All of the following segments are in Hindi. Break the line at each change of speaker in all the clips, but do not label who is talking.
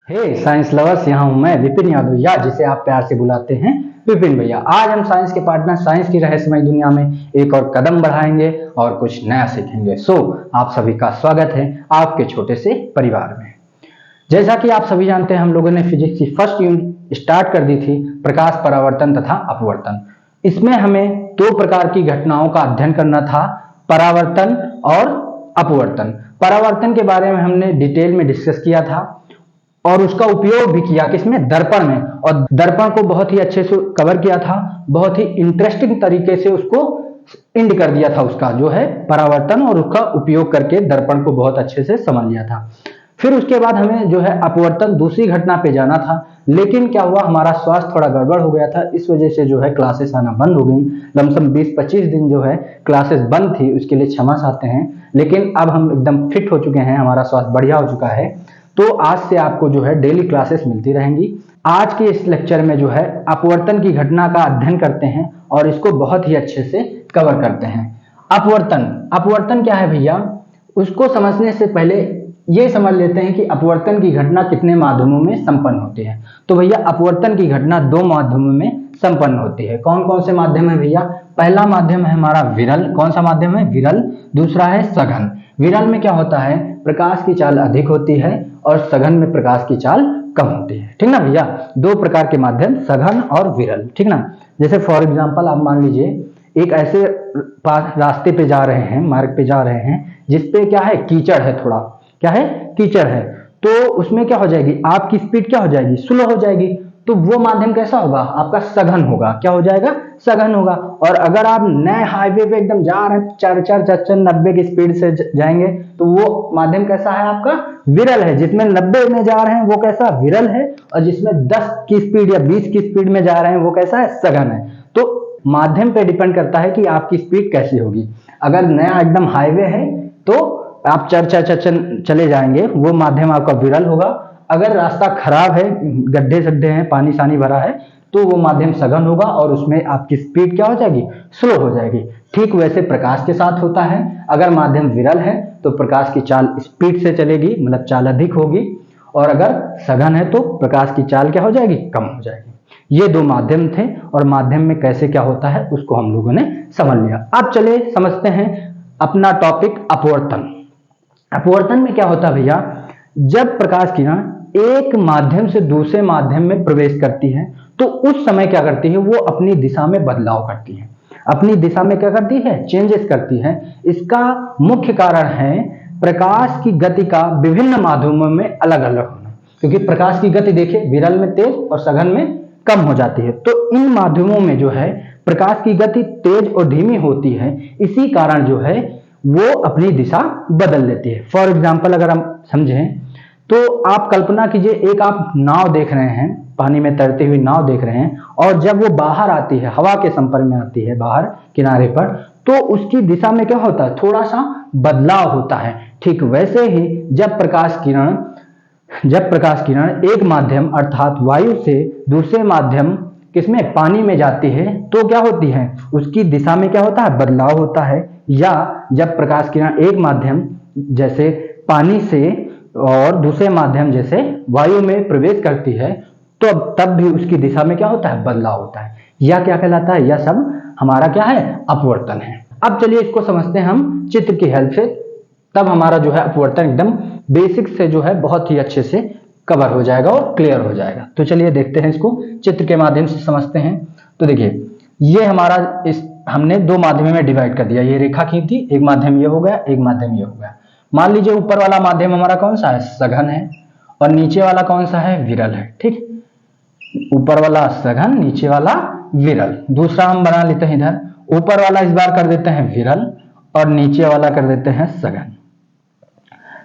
हे साइंस लवर्स, यहाँ हूँ मैं विपिन यादव, या जिसे आप प्यार से बुलाते हैं विपिन भैया। आज हम साइंस के पार्टनर साइंस की रहस्यमय दुनिया में एक और कदम बढ़ाएंगे और कुछ नया सीखेंगे। आप सभी का स्वागत है आपके छोटे से परिवार में। जैसा कि आप सभी जानते हैं, हम लोगों ने फिजिक्स की फर्स्ट यूनिट स्टार्ट कर दी थी, प्रकाश परावर्तन तथा अपवर्तन। इसमें हमें दो प्रकार की घटनाओं का अध्ययन करना था, परावर्तन और अपवर्तन। परावर्तन के बारे में हमने डिटेल में डिस्कस किया था और उसका उपयोग भी किया किसमें, दर्पण में, और दर्पण को बहुत ही अच्छे से कवर किया था। बहुत ही इंटरेस्टिंग तरीके से उसको इंड कर दिया था, उसका जो है परावर्तन, और उसका उपयोग करके दर्पण को बहुत अच्छे से समझ लिया था। फिर उसके बाद हमें जो है अपवर्तन दूसरी घटना पे जाना था, लेकिन क्या हुआ, हमारा स्वास्थ्य थोड़ा गड़बड़ हो गया था। इस वजह से जो है क्लासेस आना बंद हो गई। लमसम 20-25 दिन जो है क्लासेस बंद थी, उसके लिए क्षमा चाहते हैं। लेकिन अब हम एकदम फिट हो चुके हैं, हमारा स्वास्थ्य बढ़िया हो चुका है, तो आज से आपको जो है डेली क्लासेस मिलती रहेंगी। आज के इस लेक्चर में जो है अपवर्तन की घटना का अध्ययन करते हैं और इसको बहुत ही अच्छे से कवर करते हैं। अपवर्तन क्या है भैया, उसको समझने से पहले ये समझ लेते हैं कि अपवर्तन की घटना कितने माध्यमों में संपन्न होती है। तो भैया अपवर्तन की घटना दो माध्यमों में संपन्न होती है। कौन कौन से माध्यम है भैया? पहला माध्यम है हमारा विरल। कौन सा माध्यम है? विरल। दूसरा है सघन। विरल में क्या होता है, प्रकाश की चाल अधिक होती है और सघन में प्रकाश की चाल कम होती है। ठीक ना भैया, दो प्रकार के माध्यम, सघन और विरल। ठीक ना, जैसे फॉर एग्जांपल आप मान लीजिए एक ऐसे रास्ते पे जा रहे हैं, मार्ग पे जा रहे हैं, जिसपे क्या है, कीचड़ है, थोड़ा क्या है, कीचड़ है। तो उसमें क्या हो जाएगी, आपकी स्पीड क्या हो जाएगी, स्लो हो जाएगी। तो वो माध्यम कैसा होगा, आपका सघन होगा। क्या हो जाएगा, सघन होगा। और अगर आप नए हाईवे पे एकदम जा रहे हैं, 4-4 की स्पीड से जाएंगे, तो वो माध्यम कैसा है, आपका विरल है। जिसमें 90 में जा रहे हैं वो कैसा, विरल है। और जिसमें 10 की स्पीड या 20 की स्पीड में जा रहे हैं वो कैसा है, सघन है। तो माध्यम पे डिपेंड करता है कि आपकी स्पीड कैसी होगी। अगर नया एकदम हाईवे है तो आप चले जाएंगे, वो माध्यम आपका विरल होगा। अगर रास्ता खराब है, गड्ढे सड्ढे हैं, पानी सानी भरा है, तो वो माध्यम सघन होगा और उसमें आपकी स्पीड क्या हो जाएगी, स्लो हो जाएगी। ठीक वैसे प्रकाश के साथ होता है। अगर माध्यम विरल है तो प्रकाश की चाल स्पीड से चलेगी, मतलब चाल अधिक होगी। और अगर सघन है तो प्रकाश की चाल क्या हो जाएगी, कम हो जाएगी। ये दो माध्यम थे और माध्यम में कैसे क्या होता है उसको हम लोगों ने समझ लिया। अब चलिए समझते हैं अपना टॉपिक, अपवर्तन। अपवर्तन में क्या होता है भैया, जब प्रकाश किरण एक माध्यम से दूसरे माध्यम में प्रवेश करती है तो उस समय क्या करती है, वो अपनी दिशा में बदलाव करती है। अपनी दिशा में क्या करती है, चेंजेस करती है। इसका मुख्य कारण है प्रकाश की गति का विभिन्न माध्यमों में अलग अलग होना। क्योंकि प्रकाश की गति देखिए, विरल में तेज और सघन में कम हो जाती है। तो इन माध्यमों में जो है प्रकाश की गति तेज और धीमी होती है। इसी कारण जो है वो अपनी दिशा बदल लेती है। फॉर एग्जाम्पल अगर हम समझें तो आप कल्पना कीजिए, एक आप नाव देख रहे हैं, पानी में तैरती हुई नाव देख रहे हैं, और जब वो बाहर आती है, हवा के संपर्क में आती है बाहर किनारे पर, तो उसकी दिशा में क्या होता है, थोड़ा सा बदलाव होता है। ठीक वैसे ही जब प्रकाश किरण एक माध्यम अर्थात वायु से दूसरे माध्यम किसमें, पानी में जाती है, तो क्या होती है, उसकी दिशा में क्या होता है, बदलाव होता है। या जब प्रकाश किरण एक माध्यम जैसे पानी से और दूसरे माध्यम जैसे वायु में प्रवेश करती है, तो तब भी उसकी दिशा में क्या होता है, बदलाव होता है। यह क्या कहलाता है, यह सब हमारा क्या है, अपवर्तन है। अब चलिए इसको समझते हैं हम चित्र की हेल्प से, तब हमारा जो है अपवर्तन एकदम बेसिक से जो है बहुत ही अच्छे से कवर हो जाएगा और क्लियर हो जाएगा। तो चलिए देखते हैं, इसको चित्र के माध्यम से समझते हैं। तो देखिए, ये हमारा हमने दो माध्यमों में डिवाइड कर दिया। ये रेखा खींच दी, एक माध्यम ये हो गया, एक माध्यम ये हो गया। मान लीजिए ऊपर वाला माध्यम हमारा कौन सा है, सघन है, और नीचे वाला कौन सा है, विरल है। ठीक, ऊपर वाला सघन, नीचे वाला विरल। दूसरा हम बना लेते हैं, इधर ऊपर वाला इस बार कर देते हैं विरल और नीचे वाला कर देते हैं सघन।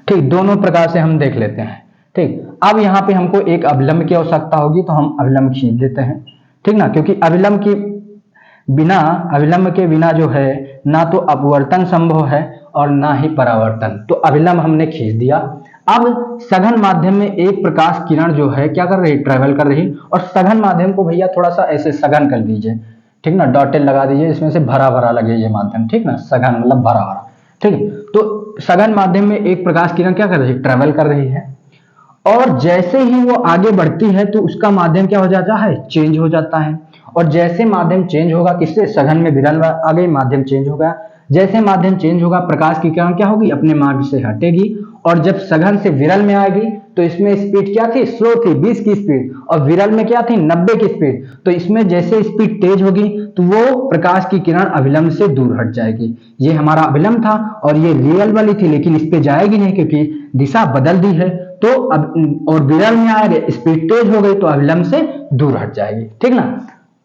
ठीक, दोनों प्रकार से हम देख लेते हैं। ठीक, अब यहाँ पे हमको एक अभिलंब की आवश्यकता होगी, तो हम अभिलंब खींच देते हैं। ठीक ना, क्योंकि अभिलंब के बिना जो है ना तो अपवर्तन संभव है और ना ही परावर्तन। तो अभिलंब हमने खींच दिया। अब सघन माध्यम में एक प्रकाश किरण जो है क्या कर रही, ट्रेवल कर रही, और सघन माध्यम को भैया थोड़ा सा ऐसे सघन कर दीजिए। ठीक ना, डॉटेड लगा दीजिए, इसमें से भरा भरा लगे ये माध्यम। ठीक ना, सघन मतलब भरा भरा। ठीक, तो सघन माध्यम में एक प्रकाश किरण क्या कर रही है, ट्रेवल कर रही है। और जैसे ही वो आगे बढ़ती है तो उसका माध्यम क्या हो जाता है, चेंज हो जाता है। और जैसे माध्यम चेंज होगा, किससे, सघन में विरल आ गई, माध्यम चेंज होगा। जैसे माध्यम चेंज होगा, प्रकाश की किरण क्या होगी, अपने मार्ग से हटेगी। और जब सघन से विरल में आएगी तो इसमें स्पीड क्या थी, स्लो थी, 20 की स्पीड, और विरल में क्या थी, 90 की स्पीड। तो इसमें जैसे स्पीड तेज होगी तो वो प्रकाश की किरण अविलंब से दूर हट जाएगी। ये हमारा अविलंब था और ये रियल वाली थी, लेकिन इस पे जाएगी नहीं क्योंकि दिशा बदल दी है। तो अब और विरल में आएगा, स्पीड तेज हो गई तो अविलंब से दूर हट जाएगी, ठीक ना।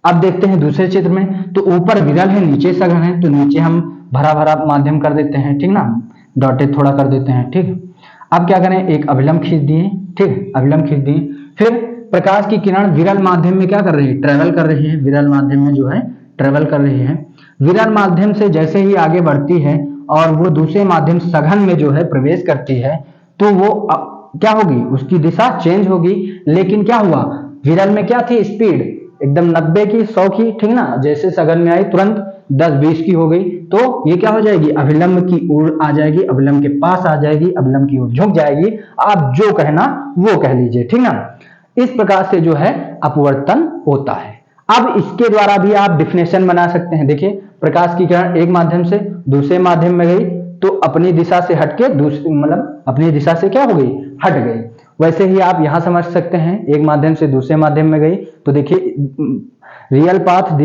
अब देखते हैं दूसरे चित्र में, तो ऊपर विरल है, नीचे सघन है, तो नीचे हम भरा भरा माध्यम कर देते हैं, ठीक ना, डॉटेड थोड़ा कर देते हैं, ठीक। अब क्या करें, एक अभिलंब खींच दिए, ठीक, अभिलंब खींच दिए। फिर प्रकाश की किरण विरल माध्यम में क्या कर रही है, ट्रेवल कर रही है, विरल माध्यम में जो है ट्रेवल कर रही है। विरल माध्यम से जैसे ही आगे बढ़ती है और वो दूसरे माध्यम सघन में जो है प्रवेश करती है, तो वो क्या होगी, उसकी दिशा चेंज होगी। लेकिन क्या हुआ, विरल में क्या थी, स्पीड एकदम 90 की, 100 की, ठीक ना। जैसे सघन में आई तुरंत 10-20 की हो गई, तो ये क्या हो जाएगी, अभिलंब की ओर आ जाएगी, अभिलंब के पास आ जाएगी, अभिलंब की ओर झुक जाएगी। आप जो कहना वो कह लीजिए, ठीक ना। इस प्रकार से जो है अपवर्तन होता है। अब इसके द्वारा भी आप डिफिनेशन बना सकते हैं। देखिए, प्रकाश की किरण एक माध्यम से दूसरे माध्यम में गई तो अपनी दिशा से हटके दूसरी, मतलब अपनी दिशा से क्या हो गई, हट गई। वैसे ही आप यहां समझ सकते हैं, एक माध्यम से दूसरे माध्यम में गई तो देखिए रियल पाथ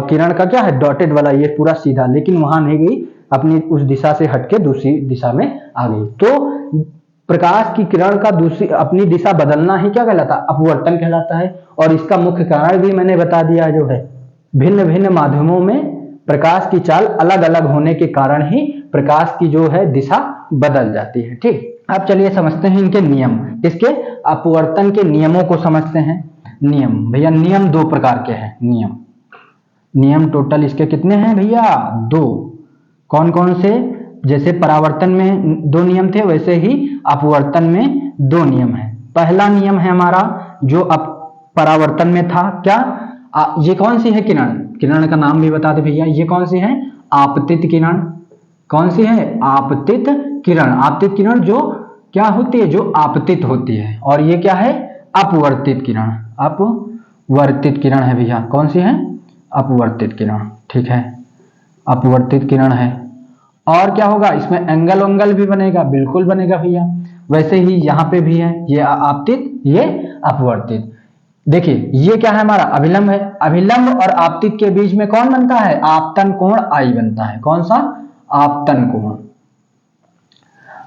किरण का क्या है, डॉटेड वाला, ये पूरा सीधा, लेकिन वहां नहीं गई, अपनी उस दिशा से हटके दूसरी दिशा में आ गई। तो प्रकाश की किरण का दूसरी अपनी दिशा बदलना ही क्या कहलाता है, अपवर्तन कहलाता है। और इसका मुख्य कारण भी मैंने बता दिया, जो है भिन्न भिन्न माध्यमों में प्रकाश की चाल अलग अलग होने के कारण ही प्रकाश की जो है दिशा बदल जाती है, ठीक। अब चलिए समझते हैं इनके नियम, इसके अपवर्तन के नियमों को समझते हैं। नियम भैया, नियम दो प्रकार के हैं, नियम टोटल इसके कितने हैं भैया, दो। कौन कौन से, जैसे परावर्तन में दो नियम थे, वैसे ही अपवर्तन में दो नियम है। पहला नियम है हमारा जो परावर्तन में था, क्या, ये कौन सी है किरण, किरण का नाम भी बता दे भैया, ये कौन सी है, आपतित किरण। कौन सी है, आपतित किरण। आपतित किरण जो क्या होती है, जो आपतित होती है। और ये क्या है, अपवर्तित किरण, अपवर्तित किरण है भैया। कौन सी है, अपवर्तित किरण, ठीक है, अपवर्तित किरण है। और क्या होगा, इसमें एंगल भी बनेगा, बिल्कुल बनेगा भैया। वैसे ही यहाँ पे भी है, ये आपतित, ये अपवर्तित। देखिए ये क्या है, हमारा अभिलंब है। अभिलंब और आपतित के बीच में कौन बनता है, आपतन कोण आई बनता है। कौन सा, आपतन कोण,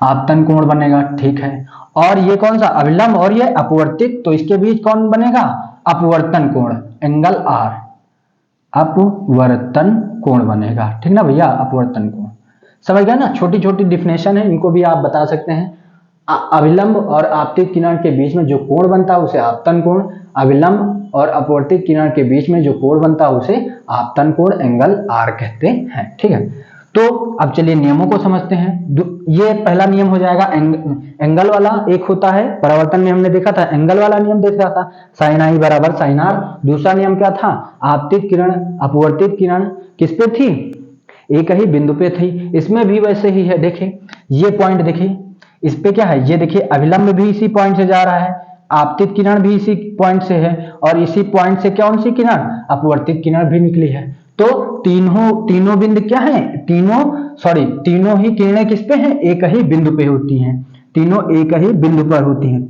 आपतन कोण बनेगा, ठीक है। और ये कौन सा, अभिलंब और ये अपवर्तित, तो इसके बीच कौन बनेगा, अपवर्तन कोण, एंगल आर, अपवर्तन कोण बनेगा, ठीक ना भैया, अपवर्तन कोण। समझ गया ना, छोटी छोटी डिफिनेशन है, इनको भी आप बता सकते हैं। अभिलंब और आपतित किरण के बीच में जो कोण बनता है उसे आपतन कोण, अभिलंब और अपवर्तित किरण के बीच में जो कोण बनता है उसे आपतन कोण, एंगल आर कहते हैं, ठीक है। तो अब चलिए नियमों को समझते हैं। ये पहला नियम हो जाएगा एंगल वाला, एक होता है परावर्तन में हमने देखा था, एंगल वाला नियम देख रहा था, साइन आई बराबर साइन आर। दूसरा नियम क्या था, आपतित किरण अपवर्तित किरण किस पे थी, एक ही बिंदु पे थी। इसमें भी वैसे ही है, देखिए ये पॉइंट, देखिए इस पे क्या है, ये देखिए अभिलंब भी इसी पॉइंट से जा रहा है, आपतित किरण भी इसी पॉइंट से है, और इसी पॉइंट से कौन सी किरण, अपवर्तित किरण भी निकली है। तो तीनों बिंदु क्या है, तीनों ही किरणें किस पे हैं, एक ही बिंदु पे होती हैं, तीनों एक ही बिंदु पर होती हैं,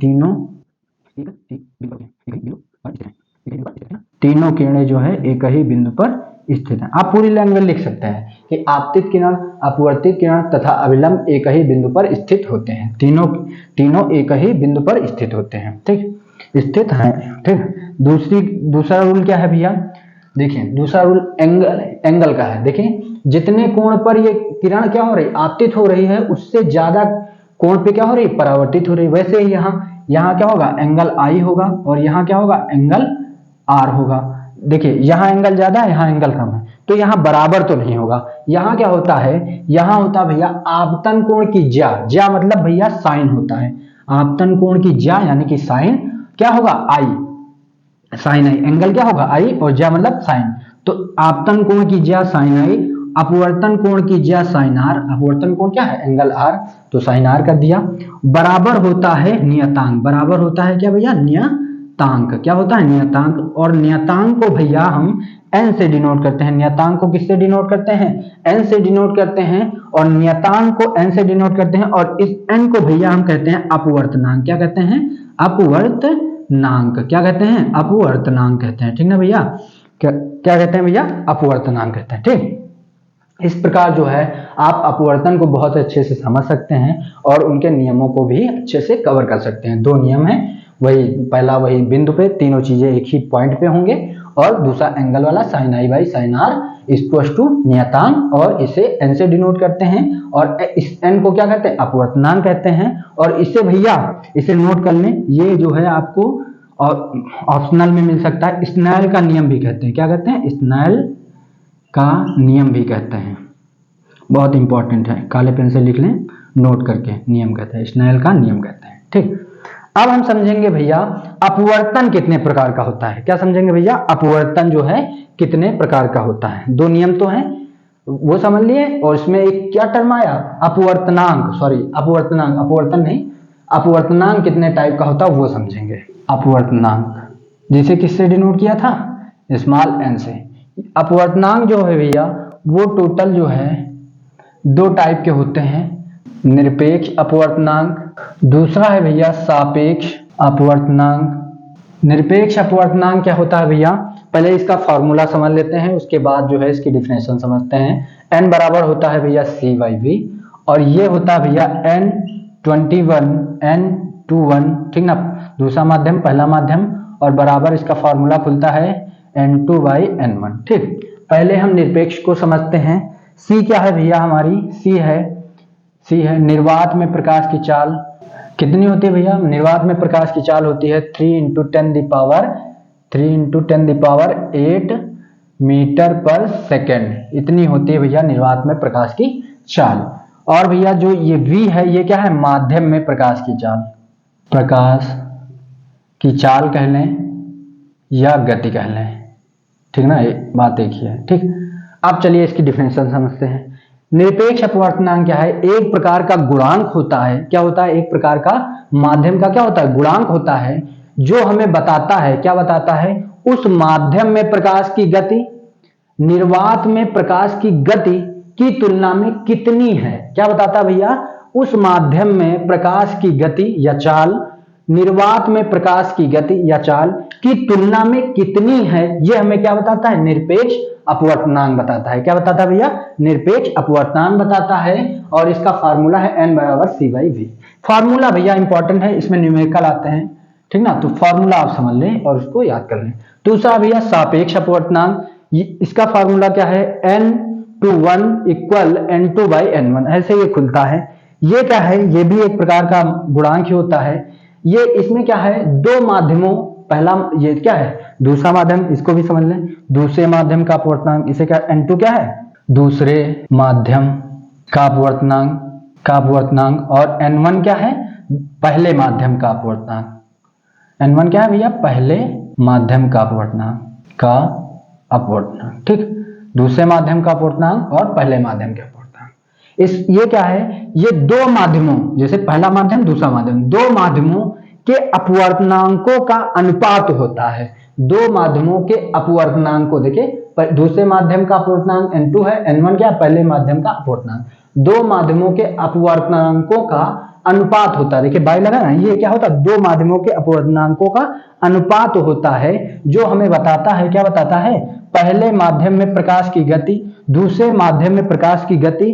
तीनों किरणें जो है एक ही बिंदु पर स्थित है। आप पूरी लैंग्वेज लिख सकते हैं कि आपतित किरण, अपवर्तित किरण तथा अभिलंब एक ही बिंदु पर स्थित होते हैं, तीनों एक ही बिंदु पर स्थित होते हैं, ठीक, स्थित हैं, ठीक। दूसरा रूल क्या है भैया, देखिए दूसरा रूल एंगल का है। देखिए जितने कोण पर ये किरण क्या हो रही, आपतित हो रही है, उससे ज्यादा कोण पे क्या हो रही, परावर्तित हो रही है। वैसे ही यहाँ क्या होगा, एंगल आई होगा, और यहाँ क्या होगा, एंगल आर होगा। देखिए यहाँ एंगल ज्यादा है, यहाँ एंगल कम है, तो यहाँ बराबर तो नहीं होगा। यहाँ क्या होता है, यहाँ होता भैया आपतन कोण की ज्या मतलब भैया साइन होता है, आपतन कोण की ज्या यानी कि साइन क्या होगा, आई, साइन आई, एंगल क्या होगा आई, और ज्या मतलब साइन। तो आपतन कोण की ज्या साइन आई, अपवर्तन कोण कीजिए sin r, अपवर्तन कोण क्या है एंगल r, तो sin r कर दिया, बराबर होता है नियतांक, बराबर होता है क्या भैया नियतांक, क्या होता है नियतांक, और नियतांक को भैया हम n से डिनोट करते हैं, नियतांक को किससे डिनोट करते हैं n से डिनोट करते हैं, और नियतांक को n से डिनोट करते हैं, और इस n को भैया हम कहते हैं अपवर्तनांक, क्या कहते हैं अपवर्तनांक, क्या कहते हैं अपवर्तनांक कहते हैं, ठीक ना भैया, क्या कहते हैं भैया अपवर्तनांक कहते हैं, ठीक। इस प्रकार जो है आप अपवर्तन को बहुत अच्छे से समझ सकते हैं और उनके नियमों को भी अच्छे से कवर कर सकते हैं। दो नियम है, वही पहला वही बिंदु पे तीनों चीजें एक ही पॉइंट पे होंगे, और दूसरा एंगल वाला sin i by sin r equals to नियतांक, और इसे n से डिनोट करते हैं, और इस n को क्या कहते हैं अपवर्तनांक कहते हैं, और इसे भैया इसे नोट कर लें, ये जो है आपको और ऑप्शनल में मिल सकता है, स्नेल का नियम भी कहते हैं, क्या कहते हैं स्नेल का नियम भी कहते हैं, बहुत इंपॉर्टेंट है, काले पेन से लिख लें नोट करके, नियम कहते हैं स्नेल का नियम कहते हैं, ठीक। अब हम समझेंगे भैया अपवर्तन कितने प्रकार का होता है, क्या समझेंगे भैया अपवर्तन जो है कितने प्रकार का होता है, दो नियम तो हैं वो समझ लिए, और इसमें एक क्या टर्म आया अपवर्तनांक, सॉरी अपवर्तनांक, अपवर्तन नहीं, अपवर्तनांक कितने टाइप का होता है वो समझेंगे। अपवर्तनांक जिसे किससे डिनोट किया था स्मॉल n से। अपवर्तनांक जो है भैया वो टोटल जो है दो टाइप के होते हैं, निरपेक्ष अपवर्तनांक, दूसरा है भैया सापेक्ष अपवर्तनांक। निरपेक्ष अपवर्तनांक क्या होता है भैया, पहले इसका फॉर्मूला समझ लेते हैं, उसके बाद जो है इसकी डिफिनेशन समझते हैं। n बराबर होता है भैया c बाई v, और ये होता है भैया n21 n21, ठीक ना, दूसरा माध्यम पहला माध्यम, और बराबर इसका फॉर्मूला खुलता है n2 बाई n1, ठीक। पहले हम निरपेक्ष को समझते हैं। c क्या है भैया हमारी, c है निर्वात में प्रकाश की चाल कितनी होती है भैया, निर्वात में प्रकाश की चाल होती है 3 × 10⁸ मीटर पर सेकेंड, इतनी होती है भैया निर्वात में प्रकाश की चाल। और भैया जो ये v है ये क्या है माध्यम में प्रकाश की चाल, प्रकाश की चाल कह लें या गति कह लें, ठीक ना, ये बात एक ही है, ठीक। अब चलिए इसकी डिफिनेशन समझते हैं। निरपेक्ष अपवर्तनांक क्या है, एक प्रकार का गुणांक होता है, क्या होता है एक प्रकार का माध्यम का क्या होता है गुणांक होता है, जो हमें बताता है, क्या बताता है उस माध्यम में प्रकाश की गति निर्वात में प्रकाश की गति की तुलना में कितनी है, क्या बताता भैया उस माध्यम में प्रकाश की गति या चाल निर्वात में प्रकाश की गति या चाल की तुलना में कितनी है, ये हमें क्या बताता है निरपेक्ष अपवर्तनांक बताता है, क्या बताता है भैया निरपेक्ष अपवर्तनांक बताता है, और इसका फार्मूला है n बराबर c बाई v। फार्मूला भैया इंपॉर्टेंट है, इसमें न्यूमेरिकल आते हैं, ठीक ना, तो फार्मूला आप समझ लें और उसको याद कर लें। दूसरा भैया सापेक्ष अपवर्तनांक, इसका फार्मूला क्या है n21 = n2 बाई n1, ऐसे ये खुलता है। ये क्या है, ये भी एक प्रकार का गुणांक ही होता है। ये इसमें क्या है दो माध्यमों, पहला ये क्या है दूसरा माध्यम, इसको भी समझ लें, दूसरे माध्यम का अपवर्तनांक, इसे क्या n2 क्या है दूसरे माध्यम का अपवर्तनांक, और n1 क्या है पहले माध्यम का अपवर्तनांक, n1 क्या है भैया पहले माध्यम का अपवर्तनांक, ठीक, दूसरे माध्यम का अपवर्तनांक और पहले माध्यम के अपवर्तनांक। ये क्या है, ये दो माध्यमों, जैसे पहला माध्यम दूसरा माध्यम, दो माध्यमों के अपवर्तनांकों का अनुपात होता है। दो माध्यमों के अपवर्तनांक को देखिए, दूसरे माध्यम का अपवर्तनांक n2 है, n1 क्या पहले माध्यम का अपवर्तनांक, दो माध्यमों के अपवर्तनांकों का अनुपात होता है, देखिए बाई लगा ना, ये क्या होता है दो माध्यमों के अपवर्तनांकों का अनुपात होता है, जो हमें बताता है, क्या बताता है पहले माध्यम में प्रकाश की गति दूसरे माध्यम में प्रकाश की गति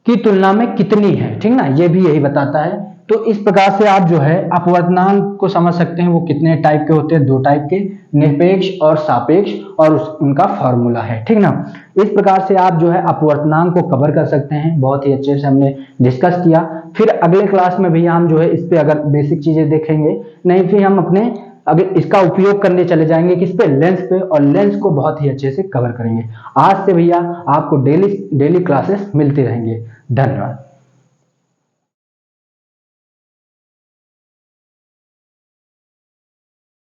की तुलना में कितनी है, ठीक ना, ये भी यही बताता है। तो इस प्रकार से आप जो है अपवर्तनांक को समझ सकते हैं, वो कितने टाइप के होते हैं, दो टाइप के, निरपेक्ष और सापेक्ष, और उनका फॉर्मूला है, ठीक ना। इस प्रकार से आप जो है अपवर्तनांक को कवर कर सकते हैं, बहुत ही अच्छे से हमने डिस्कस किया। फिर अगले क्लास में भैया हम जो है इस पे अगर बेसिक चीजें देखेंगे, नहीं फिर हम अपने अगर इसका उपयोग करने चले जाएंगे किस पे लेंस पे, और लेंस को बहुत ही अच्छे से कवर करेंगे। आज से भैया आपको डेली क्लासेस मिलती रहेंगे। धन्यवाद।